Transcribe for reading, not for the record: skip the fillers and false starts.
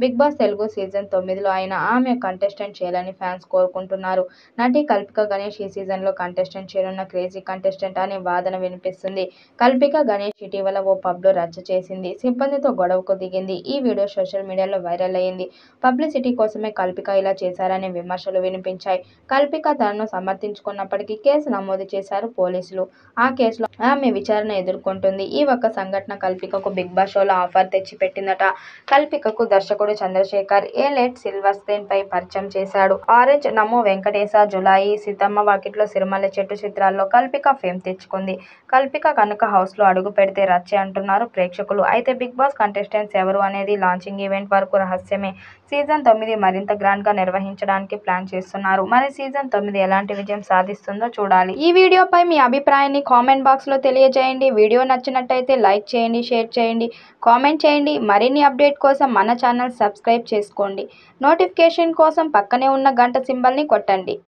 Big boss Telugu season 9లో అయిన ఆమె contestant చేయాలని ఫ్యాన్స్ కోరుకుంటున్నారు. నటి కల్పిక గణేష్ ఈ సీజన్లో కంటెస్టెంట్ చేయనున్న క్రేజీ కంటెస్టెంట్ అనే వాదన వినిపిస్తుంది. కల్పిక గణేష్ ఇటీవల ఓ పబ్లో రచ్చ చేసింది. సిబ్బందితో గొడవకు దిగింది. ఈ వీడియో సోషల్ మీడియాలో వైరల్ అయింది. పబ్లిసిటీ కోసమే కల్పిక ఇలా చేశారనే విమర్శలు వినిపించాయి. కల్పిక తనను సమర్థించుకున్నప్పటికీ కేసు నమోదు చేశారు పోలీసులు. ఆ కేసులో ఆమె విచారణ ఎదుర్కొంటుంది. ఈ ఒక్క సంఘటన కల్పికకు బిగ్ బాస్ షోలో ఆఫర్ తెచ్చిపెట్టిందట. కల్పికకు దర్శకుడు చంద్రశేఖర్ ఎలైట్ సిల్వర్స్టైన్ పై పరిచయం చేశాడు. ఆరెంజ్, నమో వెంకటేశ, జులాయి, సీతమ్మ వాకిట్లో సిరిమల్లె చెట్టు చిత్రాల్లో కల్పిక ఫేమ్ తెచ్చుకుంది. కల్పిక కనుక హౌస్లో అడుగు పెడితే రచ్చే అంటున్నారు ప్రేక్షకులు. అయితే బిగ్ బాస్ కంటెస్టెంట్స్ ఎవరు అనేది లాంచింగ్ ఈవెంట్ వరకు రహస్యమే. సీజన్ 9 మరింత గ్రాండ్గా నిర్వహించడానికి ప్లాన్ చేస్తున్నారు. మరి సీజన్ 9 ఎలాంటి విజయం సాధిస్తుందో చూడాలి. ఈ వీడియోపై మీ అభిప్రాయాన్ని కామెంట్ బాక్స్లో తెలియజేయండి. వీడియో నచ్చినట్టయితే లైక్ చేయండి, షేర్ చేయండి, కామెంట్ చేయండి. మరిన్ని అప్డేట్ కోసం మన ఛానల్ సబ్స్క్రైబ్ చేసుకోండి. నోటిఫికేషన్ కోసం పక్కనే ఉన్న గంట సింబల్ని కొట్టండి.